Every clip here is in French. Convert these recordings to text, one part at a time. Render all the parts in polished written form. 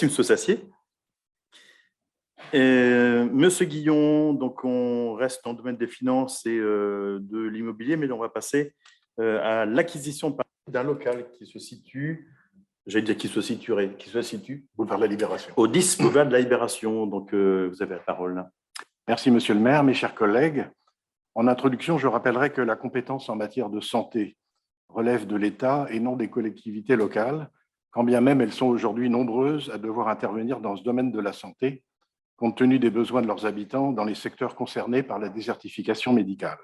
Merci, M. Sassier. Monsieur Guillon, donc on reste dans le domaine des finances et de l'immobilier, mais on va passer à l'acquisition d'un local qui se situe, j'allais dire qui se situe boulevard de la Libération. Au 10 boulevard de la Libération. Donc vous avez la parole. Merci, Monsieur le maire, mes chers collègues. En introduction, je rappellerai que la compétence en matière de santé relève de l'État et non des collectivités locales, quand bien même elles sont aujourd'hui nombreuses à devoir intervenir dans ce domaine de la santé, compte tenu des besoins de leurs habitants dans les secteurs concernés par la désertification médicale.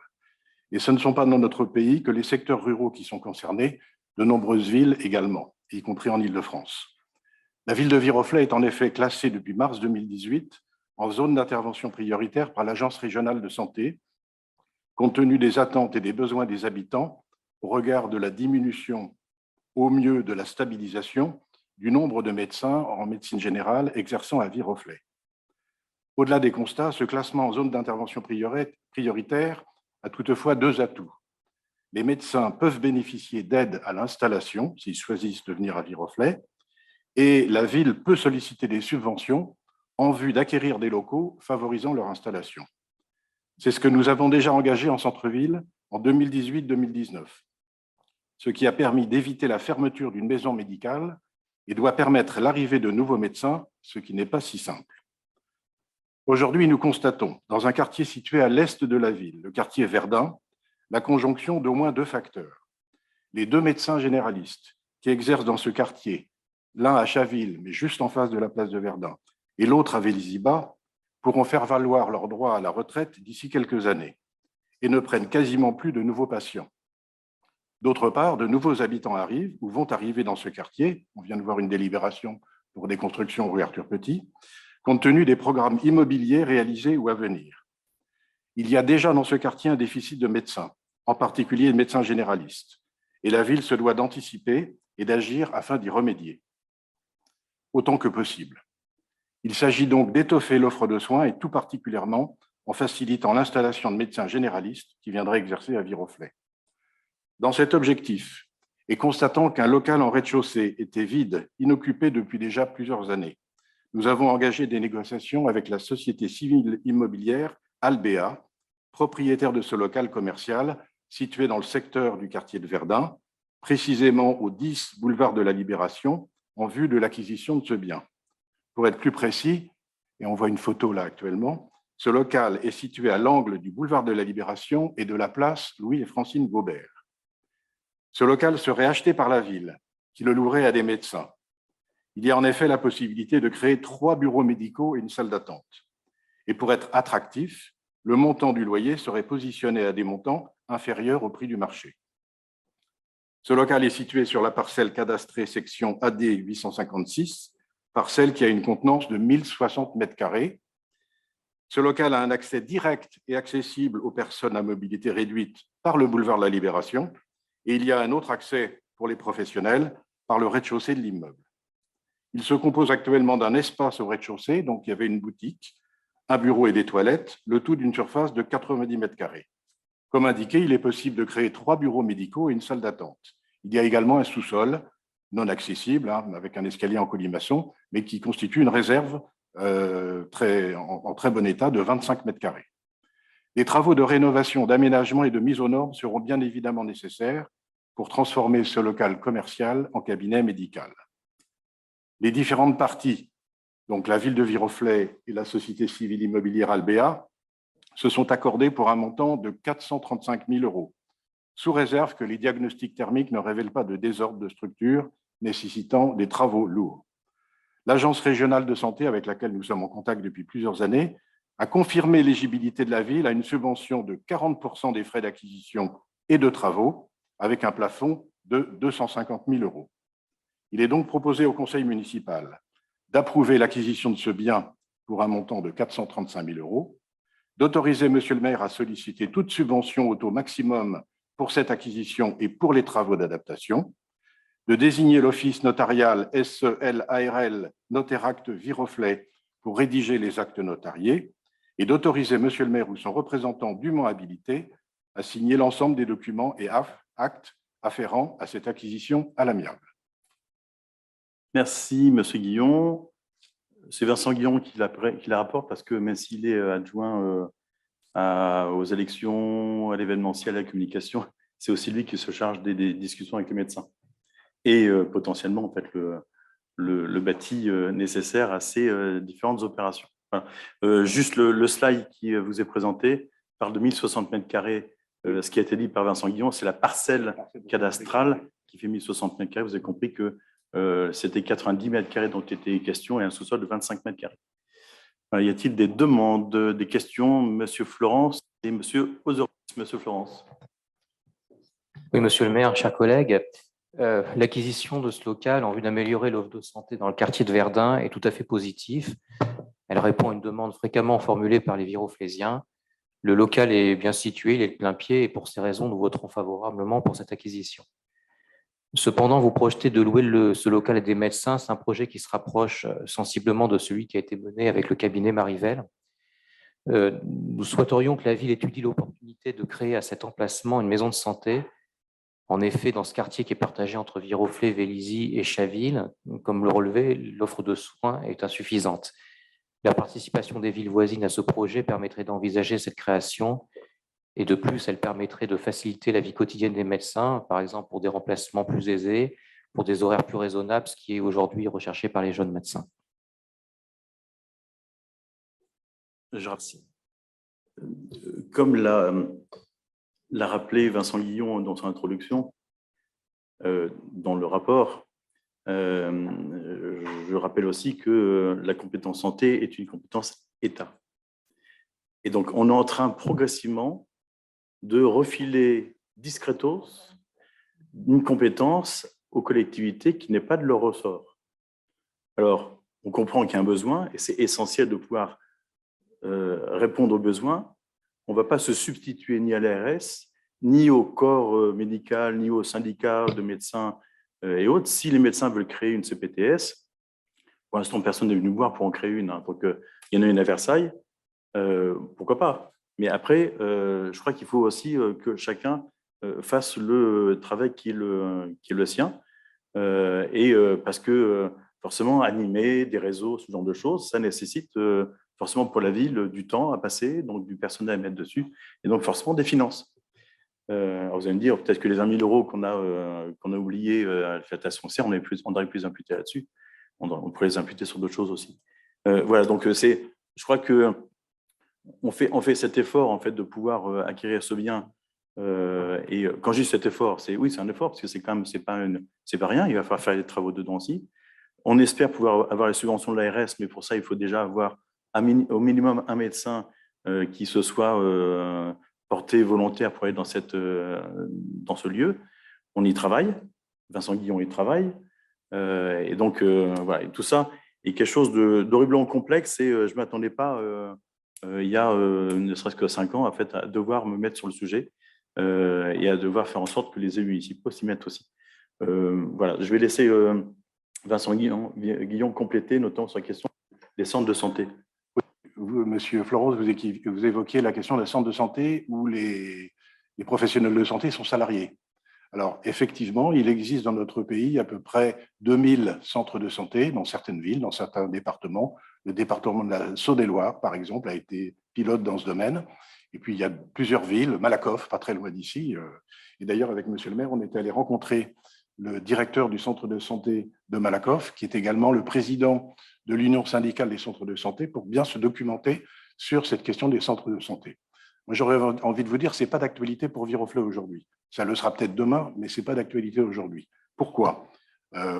Et ce ne sont pas dans notre pays que les secteurs ruraux qui sont concernés, de nombreuses villes également, y compris en Île-de-France. La ville de Viroflay est en effet classée depuis mars 2018 en zone d'intervention prioritaire par l'Agence régionale de santé, compte tenu des attentes et des besoins des habitants au regard de la diminution, au mieux de la stabilisation, du nombre de médecins en médecine générale exerçant à Viroflay. Au-delà des constats, ce classement en zone d'intervention prioritaire a toutefois deux atouts. Les médecins peuvent bénéficier d'aide à l'installation s'ils choisissent de venir à Viroflay, et la ville peut solliciter des subventions en vue d'acquérir des locaux favorisant leur installation. C'est ce que nous avons déjà engagé en centre-ville en 2018-2019, ce qui a permis d'éviter la fermeture d'une maison médicale et doit permettre l'arrivée de nouveaux médecins, ce qui n'est pas si simple. Aujourd'hui, nous constatons, dans un quartier situé à l'est de la ville, le quartier Verdun, la conjonction d'au moins deux facteurs. Les deux médecins généralistes qui exercent dans ce quartier, l'un à Chaville, mais juste en face de la place de Verdun, et l'autre à Vélizy-Bas, pourront faire valoir leur droit à la retraite d'ici quelques années et ne prennent quasiment plus de nouveaux patients. D'autre part, de nouveaux habitants arrivent ou vont arriver dans ce quartier. On vient de voir une délibération pour des constructions rue Arthur Petit, compte tenu des programmes immobiliers réalisés ou à venir. Il y a déjà dans ce quartier un déficit de médecins, en particulier de médecins généralistes, et la ville se doit d'anticiper et d'agir afin d'y remédier, autant que possible. Il s'agit donc d'étoffer l'offre de soins et tout particulièrement en facilitant l'installation de médecins généralistes qui viendraient exercer à Viroflay. Dans cet objectif, et constatant qu'un local en rez-de-chaussée était vide, inoccupé depuis déjà plusieurs années, nous avons engagé des négociations avec la société civile immobilière Albéa, propriétaire de ce local commercial situé dans le secteur du quartier de Verdun, précisément au 10 boulevard de la Libération, en vue de l'acquisition de ce bien. Pour être plus précis, et on voit une photo là actuellement, ce local est situé à l'angle du boulevard de la Libération et de la place Louis et Francine Gaubert. Ce local serait acheté par la ville, qui le louerait à des médecins. Il y a en effet la possibilité de créer 3 bureaux médicaux et une salle d'attente. Et pour être attractif, le montant du loyer serait positionné à des montants inférieurs au prix du marché. Ce local est situé sur la parcelle cadastrée section AD 856, parcelle qui a une contenance de 1060 m². Ce local a un accès direct et accessible aux personnes à mobilité réduite par le boulevard de la Libération, et il y a un autre accès pour les professionnels par le rez-de-chaussée de l'immeuble. Il se compose actuellement d'un espace au rez-de-chaussée, donc il y avait une boutique, un bureau et des toilettes, le tout d'une surface de 90 m². Comme indiqué, il est possible de créer 3 bureaux médicaux et une salle d'attente. Il y a également un sous-sol non accessible, avec un escalier en colimaçon, mais qui constitue une réserve en très bon état de 25 m². Les travaux de rénovation, d'aménagement et de mise aux normes seront bien évidemment nécessaires pour transformer ce local commercial en cabinet médical. Les différentes parties, donc la ville de Viroflay et la société civile immobilière Albéa, se sont accordées pour un montant de 435 000 €, sous réserve que les diagnostics thermiques ne révèlent pas de désordre de structure nécessitant des travaux lourds. L'Agence régionale de santé, avec laquelle nous sommes en contact depuis plusieurs années, a confirmé l'éligibilité de la ville à une subvention de 40% des frais d'acquisition et de travaux, avec un plafond de 250 000 €. Il est donc proposé au conseil municipal d'approuver l'acquisition de ce bien pour un montant de 435 000 €, d'autoriser Monsieur le maire à solliciter toute subvention au taux maximum pour cette acquisition et pour les travaux d'adaptation, de désigner l'office notarial SELARL Noteract Viroflay pour rédiger les actes notariés et d'autoriser Monsieur le maire ou son représentant dûment habilité à signer l'ensemble des documents et actes afférents à cette acquisition à l'amiable. Merci, Monsieur Guillon. C'est Vincent Guillon qui la rapporte parce que même s'il est adjoint aux élections, à l'événementiel, à la communication, c'est aussi lui qui se charge des discussions avec les médecins et potentiellement en fait le bâti nécessaire à ces différentes opérations. Voilà. Juste le slide qui vous est présenté parle de 1060 mètres carrés. Ce qui a été dit par Vincent Guillon, c'est la parcelle cadastrale qui fait 1060 mètres carrés. Vous avez compris que c'était 90 mètres carrés dont était question et un sous-sol de 25 mètres carrés. Y a-t-il des demandes, des questions, Monsieur Florence et Monsieur Ozoris? Monsieur Florence. Oui, Monsieur le maire, chers collègues, l'acquisition de ce local en vue d'améliorer l'offre de santé dans le quartier de Verdun est tout à fait positive. Elle répond à une demande fréquemment formulée par les viroflésiens. Le local est bien situé, il est de plein pied et pour ces raisons, nous voterons favorablement pour cette acquisition. Cependant, vous projetez de louer ce local à des médecins, c'est un projet qui se rapproche sensiblement de celui qui a été mené avec le cabinet Marivel. Nous souhaiterions que la ville étudie l'opportunité de créer à cet emplacement une maison de santé. En effet, dans ce quartier qui est partagé entre Viroflay, Vélizy et Chaville, comme le relevait, l'offre de soins est insuffisante. La participation des villes voisines à ce projet permettrait d'envisager cette création et de plus, elle permettrait de faciliter la vie quotidienne des médecins, par exemple pour des remplacements plus aisés, pour des horaires plus raisonnables, ce qui est aujourd'hui recherché par les jeunes médecins. Comme l'a rappelé Vincent Guillon dans son introduction, dans le rapport, je rappelle aussi que la compétence santé est une compétence État. Et donc, on est en train progressivement de refiler discretos une compétence aux collectivités qui n'est pas de leur ressort. Alors, on comprend qu'il y a un besoin et c'est essentiel de pouvoir répondre aux besoins. On ne va pas se substituer ni à l'ARS, ni au corps médical, ni aux syndicats de médecins et autres. Si les médecins veulent créer une CPTS, pour l'instant, personne n'est venu me voir pour en créer une. Hein. Donc, il y en a une à Versailles, pourquoi pas? Mais après, je crois qu'il faut aussi que chacun fasse le travail qui est le sien. Parce que forcément, animer des réseaux, ce genre de choses, ça nécessite forcément pour la ville du temps à passer, donc du personnel à mettre dessus, et donc forcément des finances. Alors vous allez me dire, peut-être que les 1 000 € qu'on a oubliés à la fêtation foncière, on aurait pu les imputer là-dessus. On pourrait les imputer sur d'autres choses aussi. Voilà, donc je crois que on fait cet effort en fait de pouvoir acquérir ce bien. Et quand je dis cet effort, c'est un effort parce que c'est pas rien. Il va falloir faire les travaux dedans aussi. On espère pouvoir avoir les subventions de l'ARS, mais pour ça, il faut déjà avoir au minimum un médecin qui se soit porté volontaire pour aller dans ce lieu. On y travaille. Vincent Guillon y travaille. Et donc, voilà, et tout ça est quelque chose d'horriblement complexe et je ne m'attendais pas, il y a ne serait-ce que 5 ans, en fait, à devoir me mettre sur le sujet et à devoir faire en sorte que les élus municipaux s'y mettent aussi. Voilà, je vais laisser Vincent Guillon compléter, notamment sur la question des centres de santé. Vous, Monsieur Florence, vous évoquiez la question des centres de santé où les professionnels de santé sont salariés. Alors, effectivement, il existe dans notre pays à peu près 2000 centres de santé dans certaines villes, dans certains départements. Le département de la Saône-et-Loire, par exemple, a été pilote dans ce domaine. Et puis, il y a plusieurs villes, Malakoff, pas très loin d'ici. Et d'ailleurs, avec Monsieur le maire, on est allé rencontrer le directeur du centre de santé de Malakoff, qui est également le président de l'Union syndicale des centres de santé, pour bien se documenter sur cette question des centres de santé. Moi, j'aurais envie de vous dire, ce n'est pas d'actualité pour Viroflay aujourd'hui. Ça le sera peut-être demain, mais ce n'est pas d'actualité aujourd'hui. Pourquoi?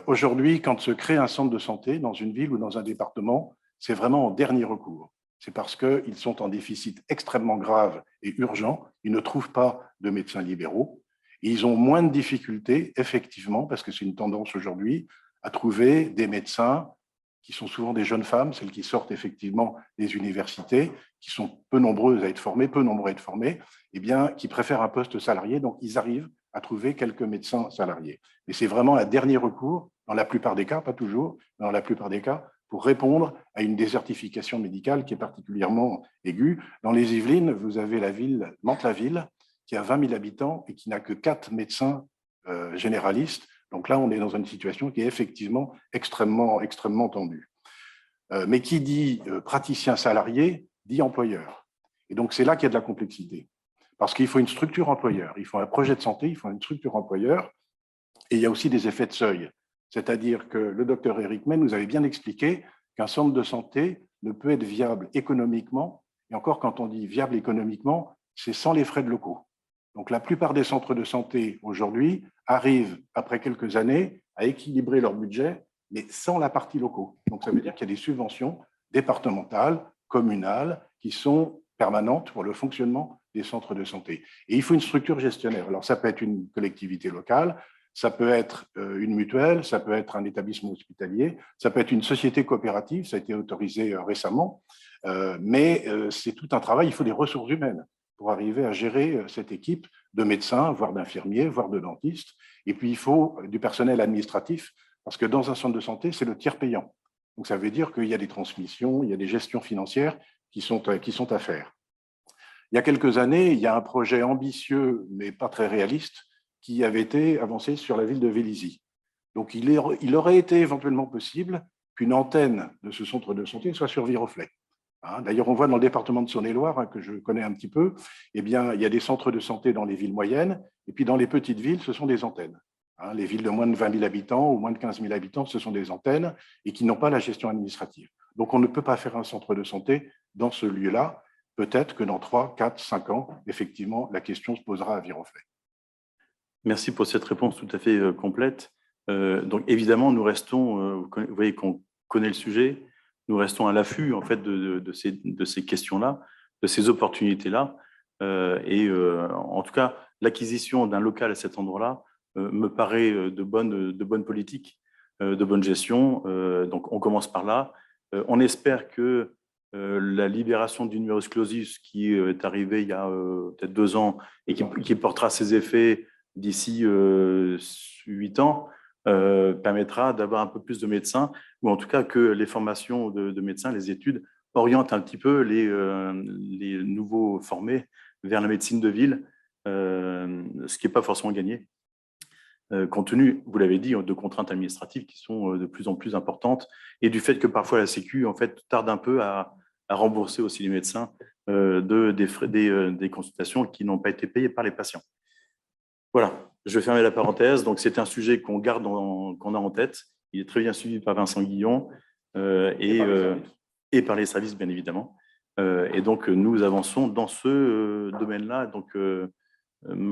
Aujourd'hui, quand se crée un centre de santé dans une ville ou dans un département, c'est vraiment en dernier recours. C'est parce qu'ils sont en déficit extrêmement grave et urgent. Ils ne trouvent pas de médecins libéraux. Et ils ont moins de difficultés, effectivement, parce que c'est une tendance aujourd'hui, à trouver des médecins qui sont souvent des jeunes femmes, celles qui sortent effectivement des universités, qui sont peu nombreux à être formés, eh bien, qui préfèrent un poste salarié. Donc, ils arrivent à trouver quelques médecins salariés. Mais c'est vraiment un dernier recours, dans la plupart des cas, pas toujours, mais dans la plupart des cas, pour répondre à une désertification médicale qui est particulièrement aiguë. Dans les Yvelines, vous avez la ville, Mantes-la-Ville, qui a 20 000 habitants et qui n'a que 4 médecins généralistes. Donc là, on est dans une situation qui est effectivement extrêmement tendue. Mais qui dit praticien salarié dit employeur. Et donc, c'est là qu'il y a de la complexité. Parce qu'il faut une structure employeur, il faut un projet de santé, il faut une structure employeur, et il y a aussi des effets de seuil. C'est-à-dire que le docteur Eric May nous avait bien expliqué qu'un centre de santé ne peut être viable économiquement, et encore quand on dit viable économiquement, c'est sans les frais de locaux. Donc la plupart des centres de santé aujourd'hui arrivent, après quelques années, à équilibrer leur budget, mais sans la partie locaux. Donc ça veut dire qu'il y a des subventions départementales, communales, qui sont permanentes pour le fonctionnement des centres de santé. Et il faut une structure gestionnaire. Alors ça peut être une collectivité locale, ça peut être une mutuelle, ça peut être un établissement hospitalier, ça peut être une société coopérative, ça a été autorisé récemment, mais c'est tout un travail, il faut des ressources humaines pour arriver à gérer cette équipe de médecins, voire d'infirmiers, voire de dentistes. Et puis, il faut du personnel administratif, parce que dans un centre de santé, c'est le tiers payant. Donc, ça veut dire qu'il y a des transmissions, il y a des gestions financières qui sont à faire. Il y a quelques années, il y a un projet ambitieux, mais pas très réaliste, qui avait été avancé sur la ville de Vélizy. Donc, il aurait été éventuellement possible qu'une antenne de ce centre de santé soit sur Viroflay. D'ailleurs, on voit dans le département de Saône-et-Loire, que je connais un petit peu, eh bien, il y a des centres de santé dans les villes moyennes, et puis dans les petites villes, ce sont des antennes. Les villes de moins de 20 000 habitants ou moins de 15 000 habitants, ce sont des antennes et qui n'ont pas la gestion administrative. Donc, on ne peut pas faire un centre de santé dans ce lieu-là. Peut-être que dans 3, 4, 5 ans, effectivement, la question se posera à Viroflay. Merci pour cette réponse tout à fait complète. Donc, évidemment, nous restons, vous voyez qu'on connaît le sujet, nous restons à l'affût en fait de ces questions-là, de ces opportunités-là. En tout cas, l'acquisition d'un local à cet endroit-là me paraît de bonne politique, de bonne gestion. Donc, on commence par là. On espère que la libération du numerus clausus qui est arrivée il y a peut-être 2 ans et qui portera ses effets d'ici 8 ans, permettra d'avoir un peu plus de médecins, ou en tout cas que les formations de médecins, les études, orientent un petit peu les nouveaux formés vers la médecine de ville, ce qui n'est pas forcément gagné, compte tenu, vous l'avez dit, de contraintes administratives qui sont de plus en plus importantes, et du fait que parfois la Sécu en fait, tarde un peu à rembourser aussi les médecins des consultations qui n'ont pas été payées par les patients. Voilà, je vais fermer la parenthèse. Donc, c'est un sujet qu'on garde, qu'on a en tête. Il est très bien suivi par Vincent Guillon et par les services, bien évidemment. Et donc, nous avançons dans ce domaine-là. Donc,